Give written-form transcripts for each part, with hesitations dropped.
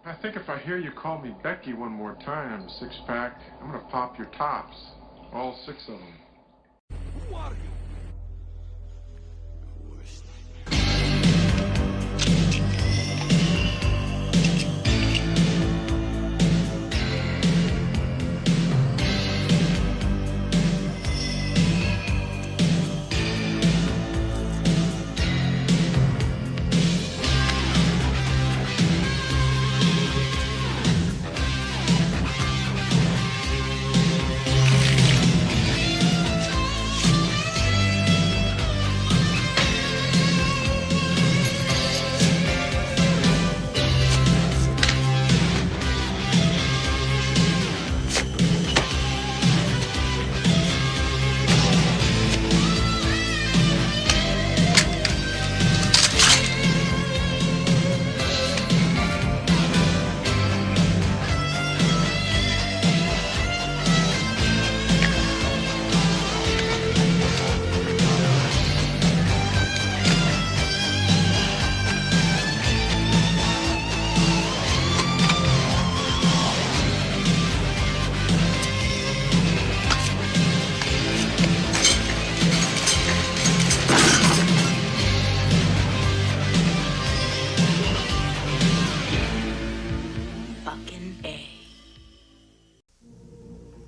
I think if I hear you call me Becky one more time, six-pack, I'm gonna pop your tops. All six of them. Who are you?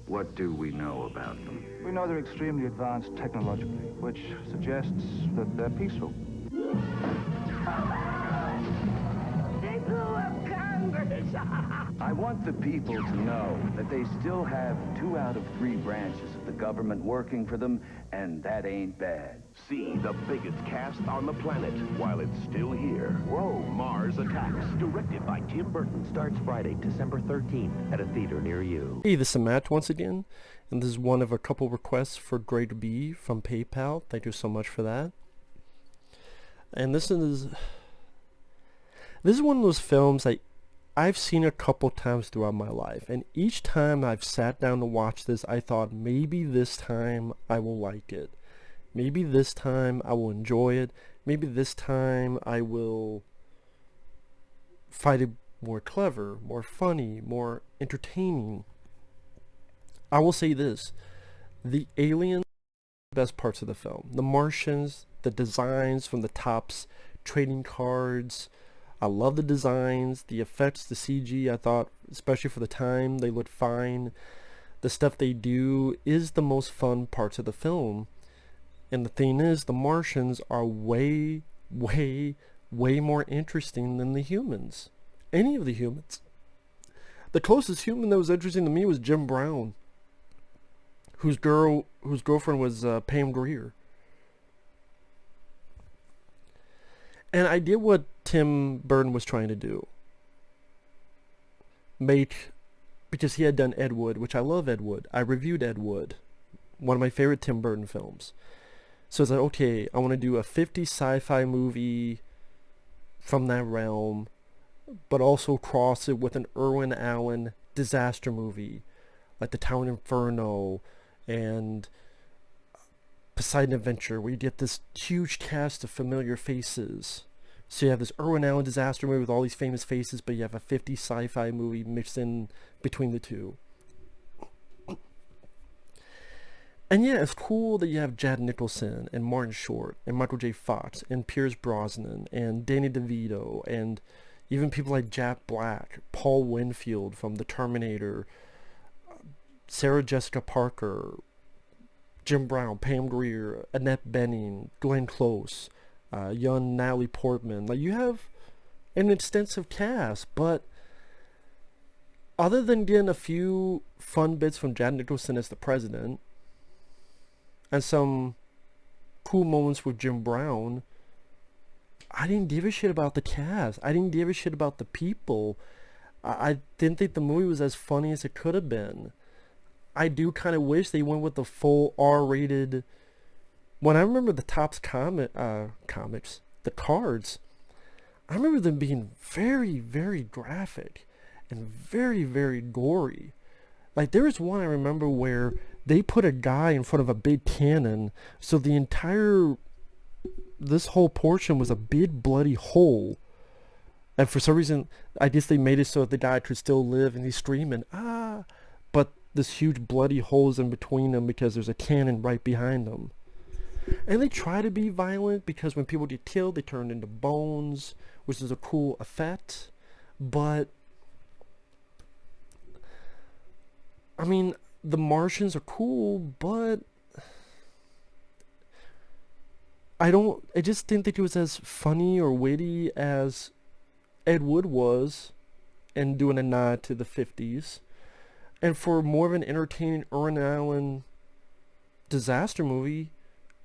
What do we know about them? We know they're extremely advanced technologically, which suggests that they're peaceful. They blew up Congress! I want the people to know that they still have 2 out of 3 branches of the government working for them, and that ain't bad. See the biggest cast on the planet while it's still here. Whoa. Mars Attacks, directed by Tim Burton, starts Friday, December 13th at a theater near you. Hey, this is Matt once again, and this is one of a couple requests for Grade B from PayPal. Thank you so much for that. And this is one of those films I've seen a couple times throughout my life, and each time I've sat down to watch this, I thought maybe this time I will like it. Maybe this time I will enjoy it. Maybe this time I will find it more clever, more funny, more entertaining. I will say this. The aliens are the best parts of the film. The Martians, the designs from the tops, trading cards. I love the designs, the effects, the CG. I thought, especially for the time, they looked fine. The stuff they do is the most fun parts of the film. And the thing is, the Martians are way, way, way more interesting than the humans. Any of the humans. The closest human that was interesting to me was Jim Brown, whose girlfriend was Pam Grier. And I did what Tim Burton was trying to do. Because he had done Ed Wood, which I love Ed Wood. I reviewed Ed Wood, one of my favorite Tim Burton films. So it's like, okay, I want to do a 50s sci-fi movie from that realm, but also cross it with an Irwin Allen disaster movie, like The Town Inferno and Poseidon Adventure, where you get this huge cast of familiar faces. So you have this Irwin Allen disaster movie with all these famous faces, but you have a 50s sci-fi movie mixed in between the two. And yeah, it's cool that you have Jack Nicholson and Martin Short and Michael J. Fox and Pierce Brosnan and Danny DeVito and even people like Jack Black, Paul Winfield from The Terminator, Sarah Jessica Parker, Jim Brown, Pam Grier, Annette Bening, Glenn Close, young Natalie Portman. Like, you have an extensive cast, but other than getting a few fun bits from Jack Nicholson as the president and some cool moments with Jim Brown, I didn't give a shit about the cast. I didn't give a shit about the people. I didn't think the movie was as funny as it could have been. I do kind of wish they went with the full R-rated. When I remember the Topps comics, the cards, I remember them being very, very graphic and very, very gory. Like, there was one I remember where they put a guy in front of a big cannon, so this whole portion was a big bloody hole And for some reason, I guess they made it so that the guy could still live, and he's screaming, ah! But this huge bloody holes in between them because there's a cannon right behind them. And they try to be violent because when people get killed, they turn into bones, which is a cool effect. But, I mean, the Martians are cool, but I just didn't think it was as funny or witty as Ed Wood was, and doing a nod to the 50s. And for more of an entertaining Irwin Allen disaster movie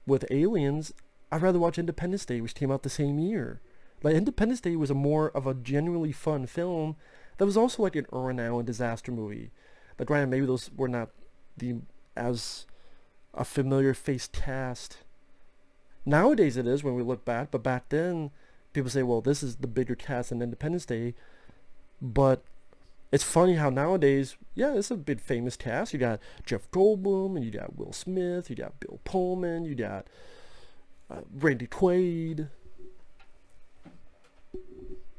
with aliens, I'd rather watch Independence Day, which came out the same year. Like, Independence Day was a more of a genuinely fun film that was also like an Irwin Allen disaster movie. Like, granted, maybe those were not as a familiar face cast. Nowadays it is when we look back, but back then people say, well, this is the bigger cast than Independence Day. But it's funny how nowadays, yeah, it's a big famous cast. You got Jeff Goldblum, and you got Will Smith, you got Bill Pullman, you got Randy Quaid.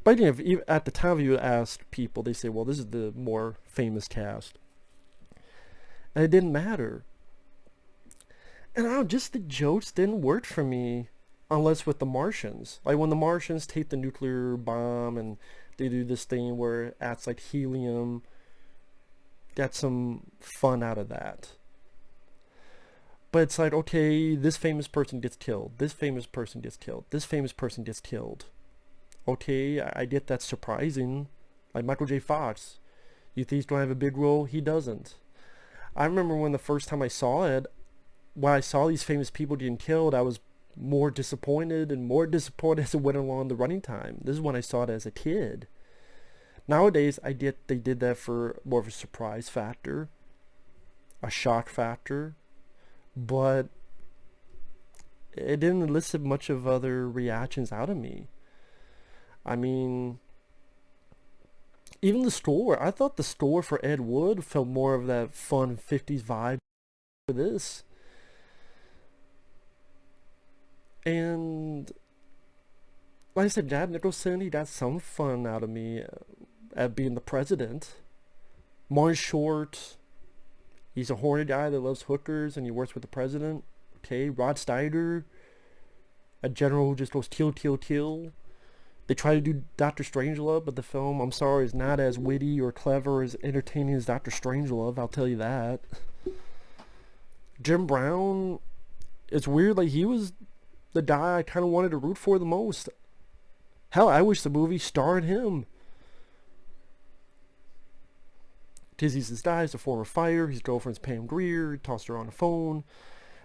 But you know, at the time you ask people, they say, well, this is the more famous cast. And it didn't matter. And I don't know, just the jokes didn't work for me unless with the Martians. Like when the Martians take the nuclear bomb and they do this thing where it acts like helium. Got some fun out of that. But it's like, okay, this famous person gets killed. This famous person gets killed. This famous person gets killed. Okay, I get that's surprising. Like Michael J. Fox. You think he's going to have a big role? He doesn't. I remember when the first time I saw it, when I saw these famous people getting killed, I was more disappointed and more disappointed as it went along the running time. This is when I saw it as a kid. Nowadays, I get they did that for more of a surprise factor, a shock factor, but it didn't elicit much of other reactions out of me. I mean, even the score, I thought the score for Ed Wood felt more of that fun 50s vibe for this. And like I said, Jack Nicholson, he got some fun out of me at being the president. Martin Short, he's a horny guy that loves hookers and he works with the president. Okay, Rod Steiger, a general who just goes kill, kill, kill. They try to do Dr. Strangelove, but the film, I'm sorry, is not as witty or clever or as entertaining as Dr. Strangelove, I'll tell you that. Jim Brown, it's weird, like he was the guy I kind of wanted to root for the most. Hell, I wish the movie starred him. Because he's this guy, he's a former fighter, his girlfriend's Pam Grier, tossed her on the phone.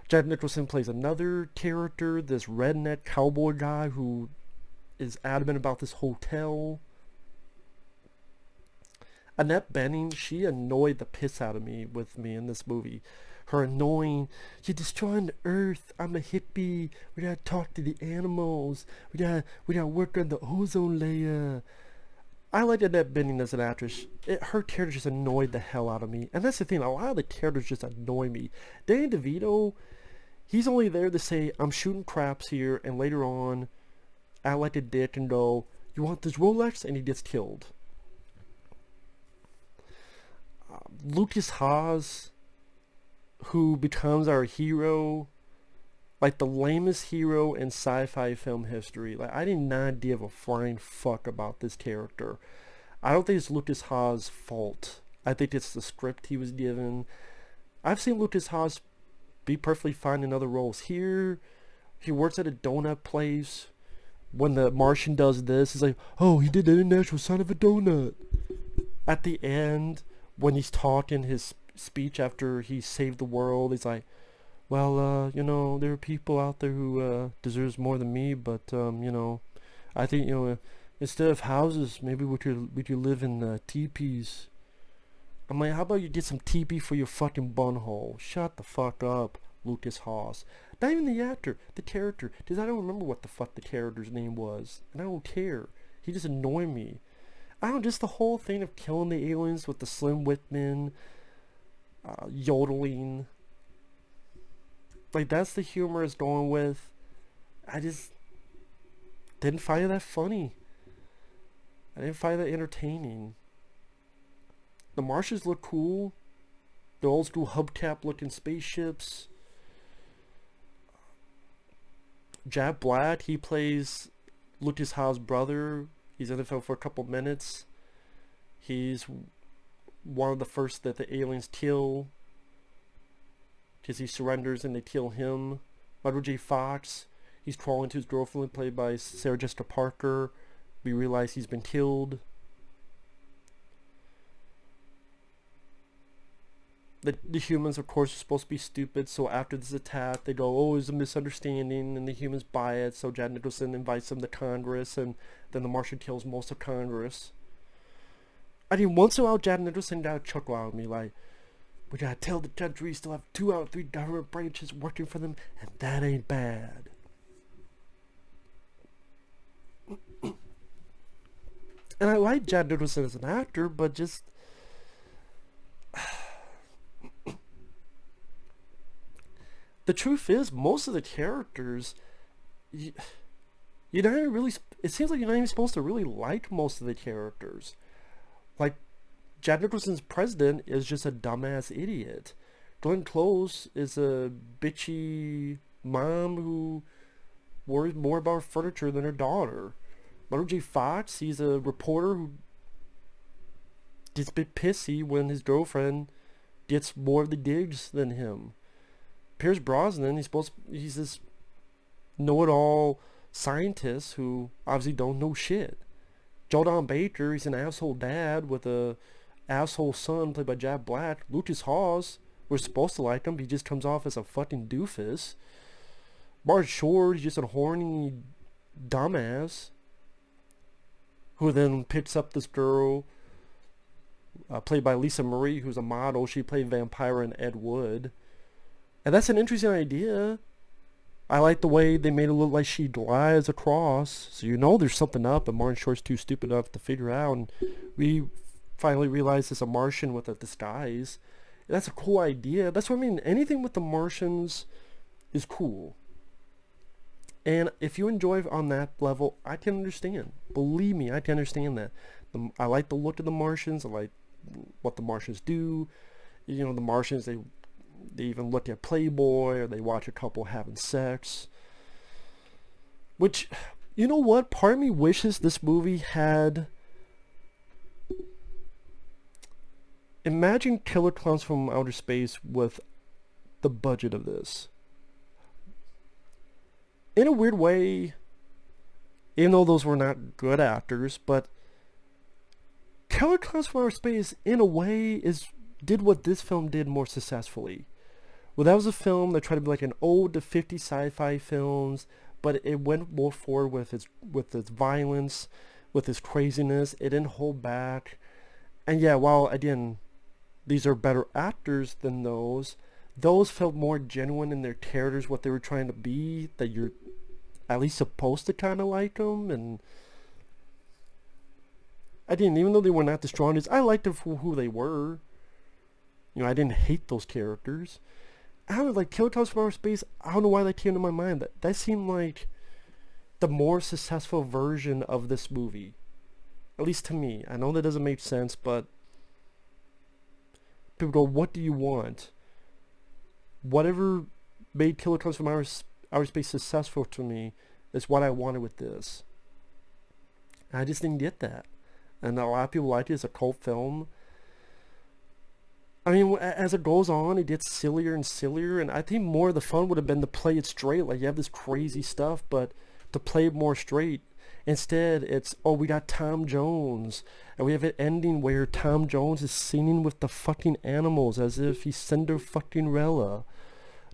Jack Nicholson plays another character, this redneck cowboy guy who is adamant about this hotel. Annette Bening, she annoyed the piss out of me with me in this movie. Her annoying, you're destroying the earth, I'm a hippie, we gotta talk to the animals, we gotta work on the ozone layer. I like Annette Bening as an actress. Her character just annoyed the hell out of me. And that's the thing, a lot of the characters just annoy me. Danny DeVito, he's only there to say, I'm shooting craps here, and later on, act like a dick and go, you want this Rolex? And he gets killed. Lukas Haas, who becomes our hero, like the lamest hero in sci-fi film history. Like, I did not give a flying fuck about this character. I don't think it's Lukas Haas' fault. I think it's the script he was given. I've seen Lukas Haas be perfectly fine in other roles. Here, he works at a donut place. When the Martian does this, he's like, oh, he did the international sign of a donut. At the end, when he's talking his speech after he saved the world, he's like, well, you know, there are people out there who deserves more than me, but you know, I think, you know, instead of houses, maybe we could live in teepees. I'm like, how about you get some teepee for your fucking bunhole? Shut the fuck up, Lukas Haas. Not even the actor, the character, because I don't remember what the fuck the character's name was, and I don't care. He just annoyed me. I don't, just the whole thing of killing the aliens with the Slim Whitman, yodeling. Like, that's the humor it's going with. I just didn't find it that funny. I didn't find that entertaining. The Martians look cool. The old school hubcap looking spaceships. Jack Black, he plays Lucas Haas' brother. He's in the film for a couple minutes. He's one of the first that the aliens kill, because he surrenders and they kill him. Michael J. Fox, he's crawling to his girlfriend, played by Sarah Jessica Parker. We realize he's been killed. The humans, of course, are supposed to be stupid, so after this attack, they go, oh, it's a misunderstanding, and the humans buy it, so Jack Nicholson invites them to Congress, and then the Martian kills most of Congress. I mean, once in a while, Jack Nicholson got a chuckle out of me, like, we gotta tell the country still have 2 out of 3 government branches working for them, and that ain't bad. And I like Jack Nicholson as an actor, but just... the truth is, most of the characters, you're not even really, it seems like you're not even supposed to really like most of the characters. Like, Jack Nicholson's president is just a dumbass idiot. Glenn Close is a bitchy mom who worries more about her furniture than her daughter. Michael J. Fox, he's a reporter who gets a bit pissy when his girlfriend gets more of the gigs than him. Pierce Brosnan, he's this know-it-all scientist who obviously don't know shit. Jordan Baker, he's an asshole dad with a asshole son played by Jack Black. Lucas Haas, we're supposed to like him, he just comes off as a fucking doofus. Martin Short, he's just a horny dumbass who then picks up this girl played by Lisa Marie, who's a model. She played Vampire in Ed Wood. And that's an interesting idea. I like the way they made it look like she glides across. So you know there's something up, and Martin Short's too stupid enough to figure out. And we finally realize it's a Martian with a disguise. That's a cool idea. That's what I mean. Anything with the Martians is cool. And if you enjoy it on that level, I can understand. Believe me, I can understand that. I like the look of the Martians. I like what the Martians do. You know, the Martians, they even look at Playboy, or they watch a couple having sex. Which, you know what? Part of me wishes this movie had... Imagine Killer Clowns from Outer Space with the budget of this. In a weird way, even though those were not good actors, but Killer Clowns from Outer Space, in a way, did what this film did more successfully. Well, that was a film that tried to be like an ode to 50 sci-fi films, but it went more forward with its violence, with its craziness. It didn't hold back. And yeah, while again, these are better actors than those felt more genuine in their characters, what they were trying to be, that you're at least supposed to kind of like them. And even though they were not the strongest, I liked them for who they were. You know, I didn't hate those characters. I don't know, like Killer Clowns from Outer Space, I don't know why that came to my mind. That seemed like the more successful version of this movie. At least to me. I know that doesn't make sense, but people go, what do you want? Whatever made Killer Clowns from Outer Space successful to me is what I wanted with this. I just didn't get that. And a lot of people like it as a cult film. I mean, as it goes on, it gets sillier and sillier, and I think more of the fun would have been to play it straight. Like, you have this crazy stuff, but to play it more straight. Instead, it's, oh, we got Tom Jones, and we have an ending where Tom Jones is singing with the fucking animals as if he's Cinderella.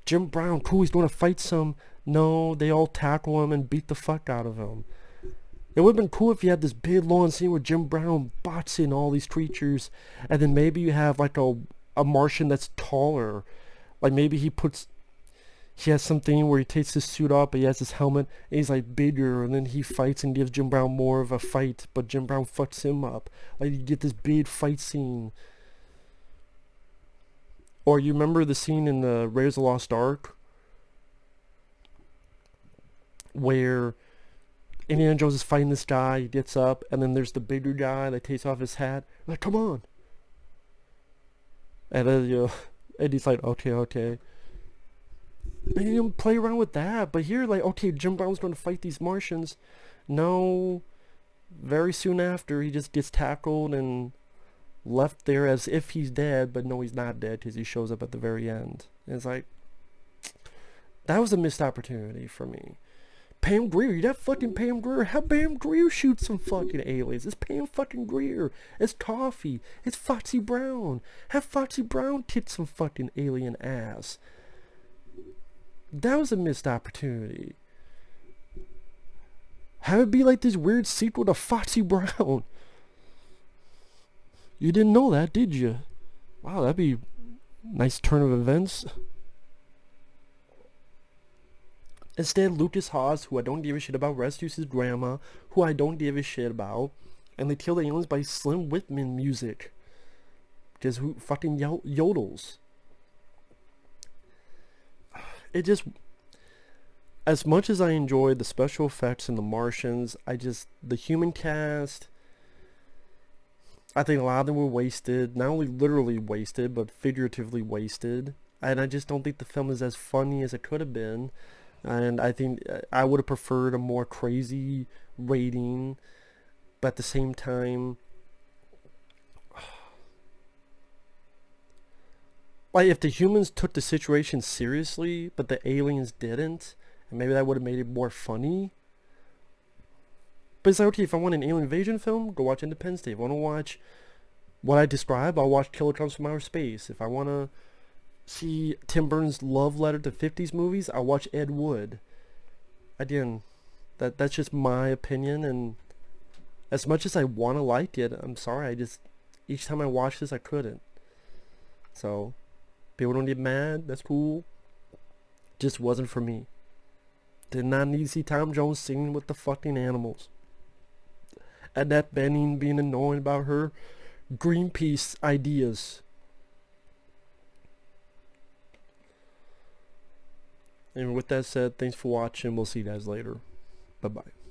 Jim Brown, cool, he's going to fight some. No, they all tackle him and beat the fuck out of him. It would have been cool if you had this big long scene where Jim Brown boxing all these creatures, and then maybe you have like a Martian that's taller. Like maybe he has something where he takes his suit off, but he has his helmet, and he's like bigger, and then he fights and gives Jim Brown more of a fight, but Jim Brown fucks him up. Like, you get this big fight scene. Or you remember the scene in the Raiders of the Lost Ark where Indiana Jones is fighting this guy, he gets up, and then there's the bigger guy that takes off his hat. Like, come on. And then, you know, and he's like, okay. And you don't play around with that. But here, like, okay, Jim Brown's going to fight these Martians. No. Very soon after, he just gets tackled and left there as if he's dead. But no, he's not dead because he shows up at the very end. And it's like, that was a missed opportunity for me. Pam Grier, you got fucking Pam Grier. Have Pam Grier shoot some fucking aliens. It's Pam fucking Grier. It's Toffee. It's Foxy Brown. Have Foxy Brown kick some fucking alien ass. That was a missed opportunity. Have it be like this weird sequel to Foxy Brown. You didn't know that, did you? Wow, that'd be a nice turn of events. Instead, Lukas Haas, who I don't give a shit about, rescues his grandma, who I don't give a shit about, and they kill the aliens by Slim Whitman music. Because who fucking yodels. It just, as much as I enjoyed the special effects in The Martians, the human cast, I think a lot of them were wasted. Not only literally wasted, but figuratively wasted. And I just don't think the film is as funny as it could have been. And I think I would have preferred a more crazy rating. But at the same time, like, if the humans took the situation seriously, but the aliens didn't, and maybe that would have made it more funny. But it's like, okay, if I want an alien invasion film, go watch Independence Day. If I want to watch what I described, I'll watch Killer Comes from Outer Space. If I want to see Tim Burton's love letter to 50s movies, I'll watch Ed Wood. Again, that's just my opinion, and as much as I want to like it, I'm sorry, each time I watch this, I couldn't. So, people don't get mad, that's cool. Just wasn't for me. Did not need to see Tom Jones singing with the fucking animals. Annette being annoying about her Greenpeace ideas. And with that said, thanks for watching. We'll see you guys later. Bye-bye.